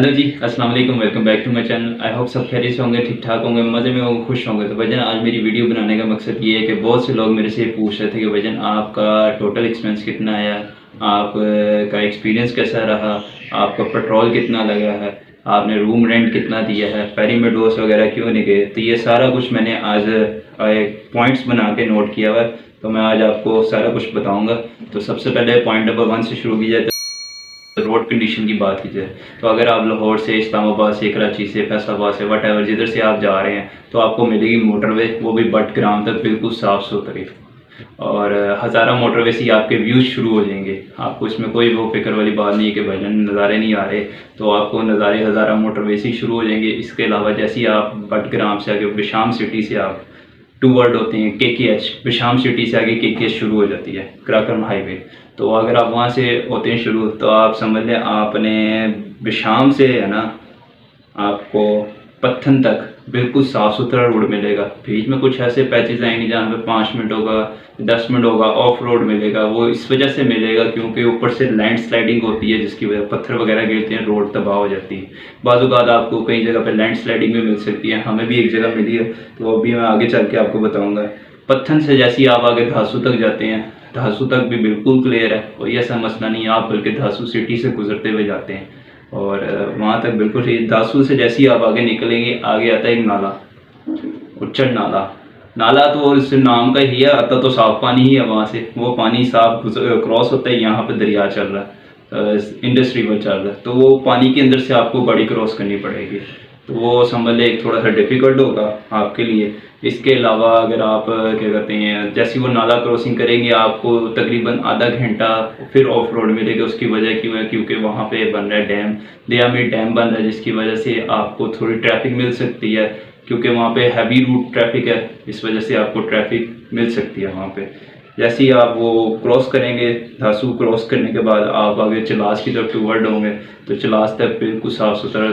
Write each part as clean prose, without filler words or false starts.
Hello जी, अस्सलाम वालेकुम। Welcome back to my channel. I hope सब खैरियत से होंगे, ठीक ठाक होंगे, मज़े में होंगे, खुश होंगे। तो भाईजान आज मेरी वीडियो बनाने का मकसद ये है कि बहुत से लोग मेरे से पूछ रहे थे कि भाईजान आपका टोटल एक्सपेंस कितना आया, आप का एक्सपीरियंस कैसा रहा, आपका पेट्रोल कितना लगा है, आपने रूम रेंट कितना दिया है, फेरी में डोस वगैरह क्यों नहीं गए। तो ये सारा कुछ मैंने आज पॉइंट्स बना के नोट किया हुआ है, तो मैं आज आपको सारा कुछ बताऊँगा। तो सबसे पहले पॉइंट नंबर 1 से शुरू की जाए। रोड कंडीशन की बात की जाए तो अगर आप लाहौर से, इस्लामाबाद से, कराची से, फैसलाबाद से, वट एवर जिधर से आप जा रहे हैं तो आपको मिलेगी मोटरवे, वो भी बटग्राम तक बिल्कुल साफ़ सुथरी। और हज़ारा मोटरवे से आपके व्यूज़ शुरू हो जाएंगे। आपको इसमें कोई वो फिक्र वाली बात नहीं है कि भाईजान नज़ारे नहीं आ रहे, तो आपको नज़ारे हज़ारा मोटरवे से ही शुरू हो जाएंगे। इसके अलावा जैसे ही आप बटग्राम से आगे बिशाम सिटी से आप टूवर्ड होते हैं KKH, बिशाम सिटी से आगे KKH शुरू हो जाती है, कराकरम हाईवे। तो अगर आप वहाँ से होते हैं शुरू, तो आप समझ लें आपने बिशाम से है ना, आपको पत्थन तक बिल्कुल साफ़ सुथरा रोड मिलेगा। बीच में कुछ ऐसे पैचेस आएंगे जहाँ पे 5 मिनट होगा, 10 मिनट होगा, ऑफ रोड मिलेगा। वो इस वजह से मिलेगा क्योंकि ऊपर से लैंड स्लाइडिंग होती है, जिसकी वजह पत्थर वगैरह गिरते हैं, रोड तबाह हो जाती है। बाज़ औक़ात आपको कई जगह पे लैंड स्लाइडिंग भी मिल सकती है, हमें भी एक जगह मिली है, तो वो भी मैं आगे चल के आपको बताऊँगा। पत्थन से जैसे ही आप आगे धासू तक जाते हैं, धासू तक भी बिल्कुल क्लियर है, कोई ऐसा मसला नहीं है। आप बल्कि धासू सिटी से गुजरते हुए जाते हैं और वहाँ तक बिल्कुल ठीक। दासू से जैसे ही आप आगे निकलेंगे, आगे आता है एक नाला, उच्चड़ नाला। नाला तो इस नाम का ही है, आता तो साफ पानी ही है। वहाँ से वो पानी साफ क्रॉस होता है। यहाँ पे दरिया चल रहा है, इंडस्ट्री चल रहा है, तो वो पानी के अंदर से आपको गाड़ी क्रॉस करनी पड़ेगी। तो वो समझ ले एक थोड़ा सा डिफ़िकल्ट होगा आपके लिए। इसके अलावा अगर आप क्या कहते हैं, जैसे वो नाला क्रॉसिंग करेंगे आपको तकरीबन आधा घंटा फिर ऑफ रोड मिलेगा। उसकी वजह क्यों है? क्योंकि वहाँ पे बन रहा है डैम, दयामी डैम बन रहा है, जिसकी वजह से आपको थोड़ी ट्रैफिक मिल सकती है, क्योंकि वहाँ पे हैवी रूट ट्रैफिक है, इस वजह से आपको ट्रैफिक मिल सकती है वहाँ पे। जैसे ही आप वो क्रॉस करेंगे, धासू क्रॉस करने के बाद आप आगे चलास की तरफ टूवर्ड होंगे, तो चलास तक बिल्कुल साफ़ सुथरा,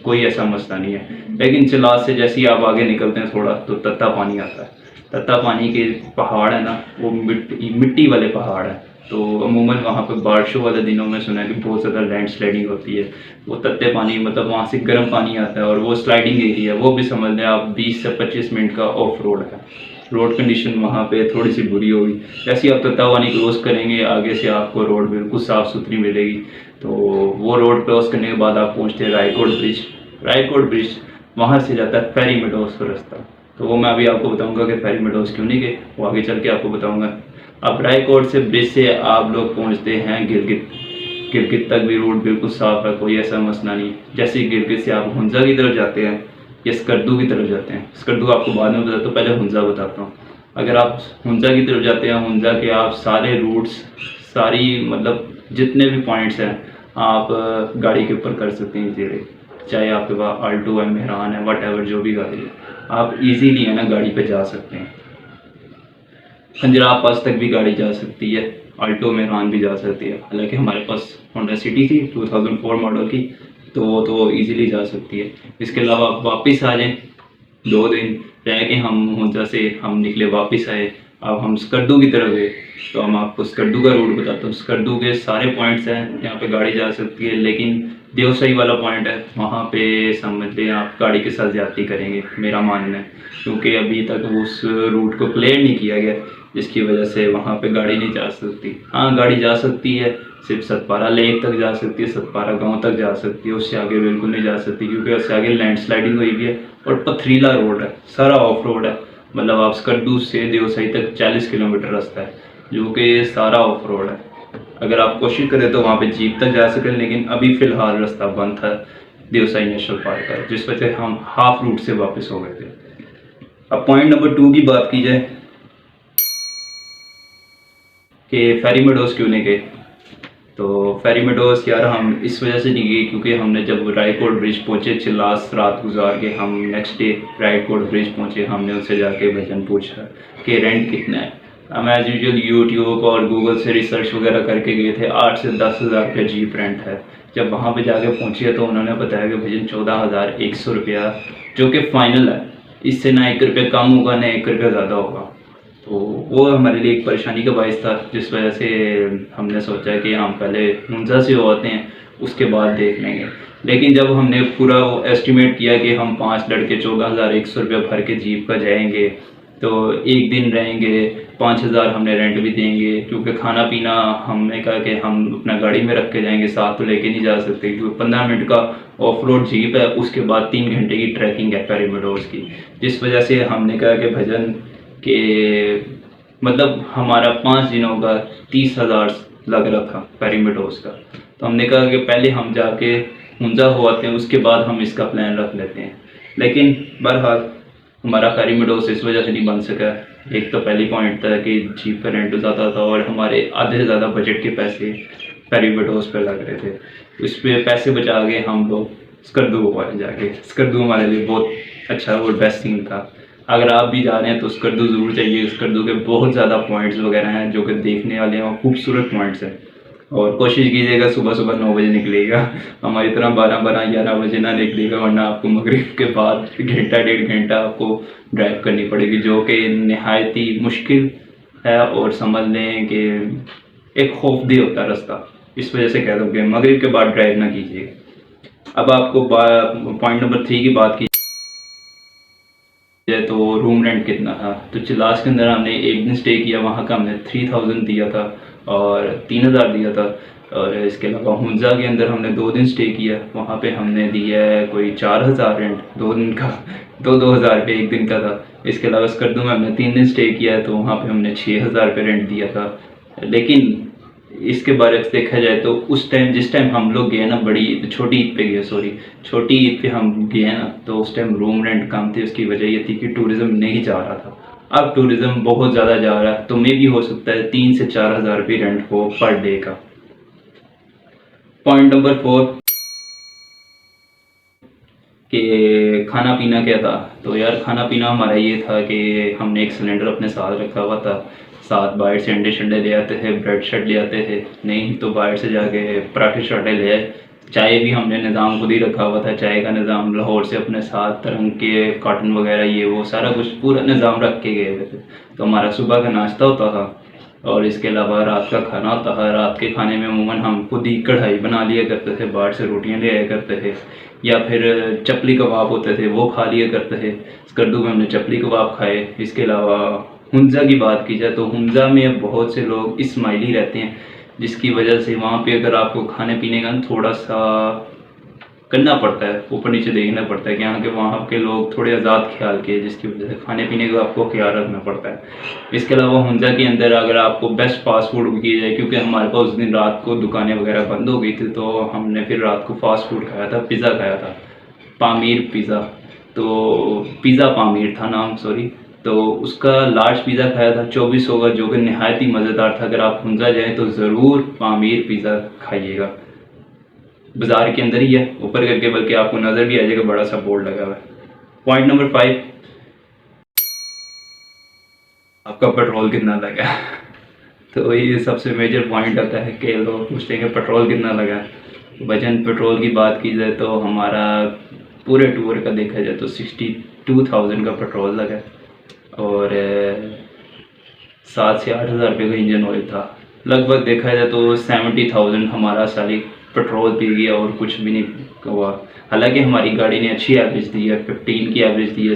कोई ऐसा मसला नहीं है। लेकिन चलास से जैसे ही आप आगे निकलते हैं थोड़ा, तो तत्ता पानी आता है। तत्ता पानी के पहाड़ है ना, वो मिट्टी वाले पहाड़ हैं। तो अमूमन वहाँ पर बारिशों वाले दिनों में सुना है कि बहुत ज़्यादा लैंड स्लाइडिंग होती है। वो तत्ते पानी मतलब वहाँ से गर्म पानी आता है और वो स्लाइडिंग एरिया, वो भी समझ लें आप 20 से 25 मिनट का ऑफ रोड है। रोड कंडीशन वहाँ पे थोड़ी सी बुरी होगी। जैसे ही आप तत्ता पानी क्रॉस करेंगे, आगे से आपको रोड बिल्कुल साफ़ सुथरी मिलेगी। तो वो रोड क्रॉस करने के बाद आप पहुँचते हैं रायकोट ब्रिज। रायकोट ब्रिज वहाँ से जाता है फेरी मेडोज़ का रास्ता। तो वो मैं अभी आपको बताऊँगा कि फेरी मेडोज़ क्यों नहीं गए, वो आगे चल के आपको बताऊँगा। अब रायकोट से ब्रिज से आप लोग पहुँचते हैं गिलगित। गिलगित तक भी रोड बिल्कुल साफ़ है, कोई ऐसा मसला नहीं। जैसे ही गिलगित से आप हुंजा की तरफ जाते हैं या स्कर्दू की तरफ जाते हैं, स्कर्दू आपको बाद में बताता हूँ, पहले हुंजा बताता हूँ। अगर आप हुंजा की तरफ जाते हैं, हुंजा के आप सारे रूट्स, सारी मतलब जितने भी पॉइंट्स हैं आप गाड़ी के ऊपर कर सकते हैं इजीली। चाहे आपके पास आल्टो है, मेहरान है, वट एवर जो भी गाड़ी है, आप इजीली है ना गाड़ी पे जा सकते हैं। खंजराब पास तक भी गाड़ी जा सकती है, आल्टो मेहरान भी जा सकती है। हालांकि हमारे पास होंडा सिटी थी 2004 मॉडल की, तो वो तो ईज़िली जा सकती है। इसके अलावा आप वापस आ जाएं, 2 दिन रह के हम हुंजा से हम निकले, वापस आए। अब हम स्कर्दू की तरफ गए, तो हम आपको स्कर्दू का रूट बताता हूँ। स्कर्दू के सारे पॉइंट्स हैं यहाँ पे गाड़ी जा सकती है, लेकिन देवसई वाला पॉइंट है, वहाँ पे समझ लें आप गाड़ी के साथ ज़्यादती करेंगे, मेरा मानना है। क्योंकि अभी तक उस रूट को क्लियर नहीं किया गया, जिसकी वजह से वहाँ पे गाड़ी नहीं जा सकती। हाँ, गाड़ी जा सकती है, सिर्फ सतपारा लेक तक जा सकती है, सतपारा गांव तक जा सकती है, उससे आगे बिल्कुल नहीं जा सकती, क्योंकि उससे आगे लैंड स्लाइडिंग हुई भी है और पथरीला रोड है, सारा ऑफ रोड है। मतलब आप स्कर्दू से देवसई तक 40 किलोमीटर रास्ता है, जो कि सारा ऑफ रोड है। अगर आप कोशिश करें तो वहाँ पे जीप तक जा सकें, लेकिन अभी फ़िलहाल रास्ता बंद था देवसई नेशनल पार्क का, जिस वजह से हम हाफ रूट से वापस हो गए थे। अब पॉइंट नंबर 2 की बात की जाए कि फेरी मेडोज़ क्यों नहीं गए। तो फेरी मेडोज़ यार हम इस वजह से नहीं गए क्योंकि हमने जब रायकोट ब्रिज पहुँचे, चिल्लास रात गुजार के हम नेक्स्ट डे रायकोट ब्रिज पहुँचे, हमने उनसे जाके भजन पूछा कि रेंट कितना है। हम एज यूजुअल यूट्यूब और गूगल से रिसर्च वगैरह करके गए थे, 8 से 10 हज़ार रुपये जीप रेंट है। जब वहाँ पे जाके पहुँचे तो उन्होंने बताया कि भजन 14,100 रुपया, जो कि फ़ाइनल है, इससे ना 1 रुपया कम होगा ना 1 रुपया ज़्यादा होगा। तो वो हमारे लिए एक परेशानी का बायस था, जिस वजह से हमने सोचा कि हम पहले हुंजा से होते हैं, उसके बाद देख लेंगे। लेकिन जब हमने पूरा वो एस्टिमेट किया कि हम 5 लड़के 14,100 रुपये भर के जीप का जाएंगे, तो एक दिन रहेंगे, 5,000 हमने रेंट भी देंगे, क्योंकि खाना पीना हमने कहा कि हम अपना गाड़ी में रख के जाएंगे, साथ तो लेके नहीं जा सकते, क्योंकि 15 मिनट का ऑफ रोड जीप है, उसके बाद 3 घंटे की ट्रैकिंग है पैरामीडोर्स की। जिस वजह से हमने कहा कि भजन के मतलब हमारा 5 दिनों का 30,000 लग रहा था पैरामीडोर्स का। तो हमने कहा कि पहले हम जाके हुंजा हो आते हैं, उसके बाद हम इसका प्लान रख लेते हैं। लेकिन बहरहाल हमारा पैरामीडोर्स इस वजह से नहीं बन सका। एक तो पहली पॉइंट था कि जीप का रेंट ज़्यादा था और हमारे आधे से ज़्यादा बजट के पैसे पैरामीडोर्स पे लग रहे थे। उस पर पैसे बचा के हम लोग स्कर्दू को जाके, स्कर्दू हमारे लिए बहुत अच्छा और बेस्ट सीन था। अगर आप भी जा रहे हैं तो स्कर्दू ज़रूर चाहिए। स्कर्दू के बहुत ज़्यादा पॉइंट्स वगैरह हैं जो कि देखने वाले हैं और खूबसूरत पॉइंट्स हैं। और कोशिश कीजिएगा सुबह सुबह 9 बजे निकलेगा, हमारी तरह 12-11 बजे ना निकलेगा, वरना आपको मगरिब के बाद घंटा 1.5 घंटा आपको ड्राइव करनी पड़ेगी, जो कि नहायत ही मुश्किल है और समझ लें कि एक खौफदह होता है रास्ता। इस वजह से कह दूँ कि मगरिब के बाद ड्राइव ना कीजिए। अब आपको पॉइंट नंबर 3 की बात की तो रूम रेंट कितना था। तो चिलास के अंदर हमने एक दिन स्टे किया, वहाँ का हमने 3,000 दिया था और 3,000 दिया था। और इसके अलावा हुंजा के अंदर हमने 2 दिन स्टे किया, वहाँ पे हमने दिया है कोई 4,000 रेंट 2 दिन का, 2,000 रुपये एक दिन का था। इसके अलावा स्कर्दू में हमने 3 दिन स्टे किया है, तो वहाँ पे हमने 6,000 रुपये रेंट दिया था। लेकिन इसके बारे से देखा जाए तो उस टाइम जिस टाइम हम लोग गए ना, छोटी ईद पे गए, छोटी ईद पे हम गए ना, तो उस टाइम रूम रेंट कम थे। उसकी वजह ये थी कि टूरिज़्म नहीं जा रहा था। अब टूरिज़्म बहुत ज़्यादा जा रहा है, तो मे भी हो सकता है 3 से 4,000 रुपये रेंट हो पर डे का। पॉइंट नंबर 4 कि खाना पीना क्या था। तो यार खाना पीना हमारा ये था कि हमने एक सिलेंडर अपने साथ रखा हुआ था, साथ बाहर से अंडे शंडे ले आते थे, ब्रेड शर्ट ले आते थे, नहीं तो बाहर से जाके पराठे शराठे ले आए। चाय भी हमने निज़ाम खुद ही रखा हुआ था, चाय का निज़ाम लाहौर से अपने साथ तरंग के कार्टन वगैरह ये वो सारा कुछ पूरा निज़ाम रख के गए हुए थे। तो हमारा सुबह का नाश्ता होता था और इसके अलावा रात का खाना होता था। रात के खाने में अमूमन हम खुद ही कढ़ाई बना लिया करते थे, बाहर से रोटियां ले आया करते थे, या फिर चपली कबाब होते थे वो खा लिया करते थे। स्कर्दू में हमने चपली कबाब खाए। इसके अलावा हुंजा की बात की जाए तो हुंजा में बहुत से लोग इस्माइली रहते हैं, जिसकी वजह से वहाँ पे अगर आपको खाने पीने का थोड़ा सा करना पड़ता है, ऊपर नीचे देखना पड़ता है कि यहाँ के वहाँ के लोग थोड़े आज़ाद ख्याल के, जिसकी वजह से खाने पीने का आपको ख्याल रखना पड़ता है। इसके अलावा हुंजा के अंदर अगर आपको बेस्ट फास्ट फूड किया जाए, क्योंकि हमारे पास उस दिन रात को दुकानें वगैरह बंद हो गई थी, तो हमने फिर रात को फास्ट फूड खाया था, पिज़्ज़ा खाया था, पामीर पिज़्ज़ा। तो पिज़्ज़ा पामीर था नाम, सॉरी। तो उसका लार्ज पिज़्ज़ा खाया था 2400 का, जो कि नहायत ही मज़ेदार था। अगर आप हुंजा जाएँ तो ज़रूर पामीर पिज़्ज़ा खाइएगा, बाजार के अंदर ही है ऊपर करके, बल्कि आपको नज़र भी आ जाएगा, बड़ा सा बोर्ड लगा हुआ है। पॉइंट नंबर 5, आपका पेट्रोल कितना लगा। तो ये सबसे मेजर पॉइंट आता है कि लोग पूछते हैं कि पेट्रोल कितना लगा। वजन पेट्रोल की बात की जाए तो हमारा पूरे टूर का देखा जाए तो 62,000 का पेट्रोल लगा और 7 से 8,000 रुपये का इंजन ऑयल था। लगभग देखा जाए तो 70,000 हमारा सारी पेट्रोल पी गया और कुछ भी नहीं हुआ। हालांकि हमारी गाड़ी ने अच्छी एवरेज दी है, 15 की एवरेज दी है,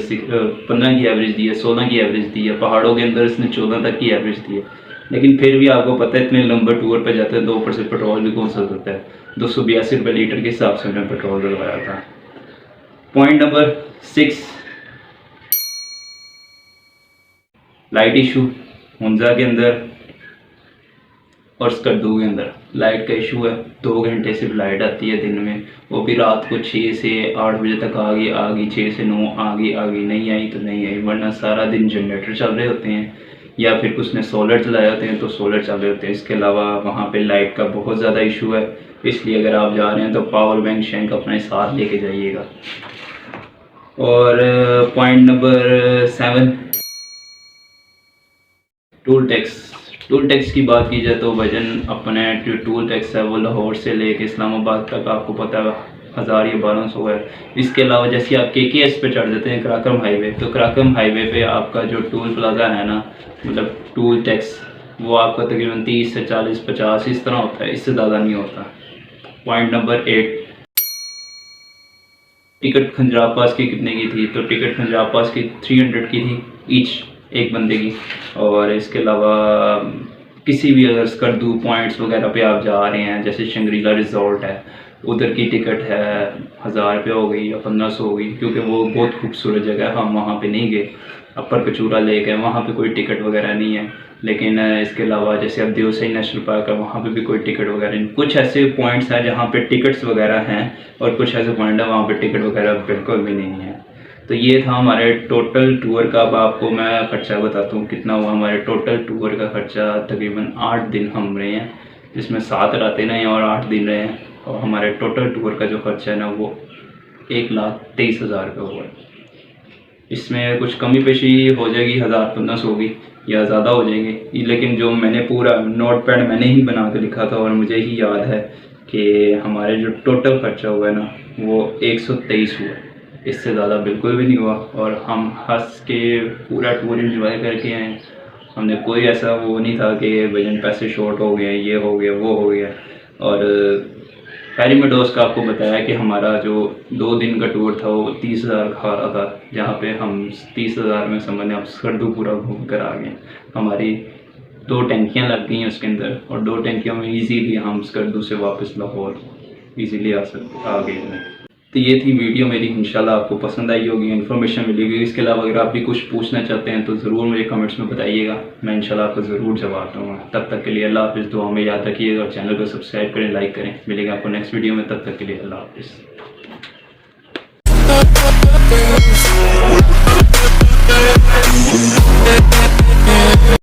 15 की एवरेज दी है, 16 की एवरेज दी है, पहाड़ों के अंदर इसने 14 तक की एवरेज दी है। लेकिन फिर भी आपको पता है इतने लंबे टूर पर जाते हैं तो ऊपर से पेट्रोल भी कौन सा होता है। 282 रुपये लीटर के हिसाब से हमने पेट्रोल डलवाया था। Point number 6, light issue Hunza के अंदर और स्कर्दू के अंदर लाइट का इशू है। 2 घंटे सिर्फ लाइट आती है दिन में, वो भी रात को 6 से 8 बजे तक आ गई, 6 से 9 आ गई, नहीं आई तो नहीं आई, वरना सारा दिन जनरेटर चल रहे होते हैं या फिर कुछ ने सोलर चलाए होते हैं तो सोलर चल रहे होते हैं। इसके अलावा वहाँ पे लाइट का बहुत ज़्यादा इशू है, इसलिए अगर आप जा रहे हैं तो पावर बैंक शैंक अपने साथ लेके जाइएगा। और पॉइंट नंबर 7, टूल टैक्स की बात की जाए तो वजन अपने जो टूल टैक्स है वो लाहौर से लेके इस्लामाबाद तक आपको पता है 1000 या 1200 है। इसके अलावा जैसे आप KKS पे चढ़ जाते हैं कराकम हाईवे, तो कराकम हाईवे पे आपका जो टूल प्लाजा है ना, मतलब टूल टैक्स, वो आपका तकरीबन 30 से 40 50 इस तरह होता है, इससे ज़्यादा नहीं होता। पॉइंट नंबर 8, टिकट खंजराब पास की कितने की थी? तो टिकट खंजराब पास की 300 की थी ईच, एक बंदे की। और इसके अलावा किसी भी अगर स्कर्दू पॉइंट्स वगैरह पे आप जा रहे हैं, जैसे शंग्रीला रिजॉर्ट है, उधर की टिकट है 1000 रुपये हो गई या 1500 हो गई, क्योंकि वो बहुत खूबसूरत जगह है। हम वहाँ पे नहीं गए, अपर कचूरा लेक है, वहाँ पे कोई टिकट वगैरह नहीं है। लेकिन इसके अलावा जैसे अब देवसई नेशनल पार्क है, वहाँ पे भी कोई टिकट वगैरह नहीं। कुछ ऐसे पॉइंट्स हैं जहाँ पे टिकट्स वगैरह हैं, और कुछ ऐसे पॉइंट है वहाँ पे टिकट वगैरह बिल्कुल भी नहीं है। तो ये था हमारे टोटल टूर का। अब आपको मैं ख़र्चा बताता हूँ कितना हुआ हमारे टोटल टूर का ख़र्चा। तकरीबन 8 दिन हम रहे हैं, जिसमें 7 रातें रहे हैं और 8 दिन रहे हैं। और हमारे टोटल टूर का जो खर्चा है ना, वो 1,23,000 रुपये हुआ है। इसमें कुछ कमी पेशी हो जाएगी, 1000-1500 होगी या ज़्यादा हो जाएंगे, लेकिन जो मैंने पूरा नोट पैड मैंने ही बना के लिखा था और मुझे ही याद है कि हमारे जो टोटल खर्चा हुआ है ना, वो 123 हुआ। इससे ज़्यादा बिल्कुल भी नहीं हुआ। और हम हंस के पूरा टूर एंजॉय करके आए। हमने कोई ऐसा वो नहीं था कि भजन पैसे शॉर्ट हो गए, ये हो गया, वो हो गया। और फेरी मेडोज़ का आपको बताया कि हमारा जो 2 दिन का टूर था वो 30,000 खा रहा था, जहाँ पे हम 30,000 में समझने आप स्कर्दू पूरा घूम कर आ गए। हमारी 2 टैंकियाँ लग गई हैं उसके अंदर, और 2 टैंकियों में इजीली हम स्कर्दू से वापस लाहौर इजीली आ गए हैं। तो ये थी वीडियो मेरी, इंशाल्लाह आपको पसंद आई होगी, इन्फॉर्मेशन मिलेगी। इसके अलावा अगर आप भी कुछ पूछना चाहते हैं तो ज़रूर मुझे कमेंट्स में बताइएगा, मैं इंशाल्लाह आपको ज़रूर जवाब दूँगा। तब तक के लिए अल्लाह हाफ़िज़। दुआ में याद रखिएगा और चैनल को सब्सक्राइब करें, लाइक करें। मिलेगा आपको नेक्स्ट वीडियो में, तब तक के लिए अल्लाह हाफ़िज़।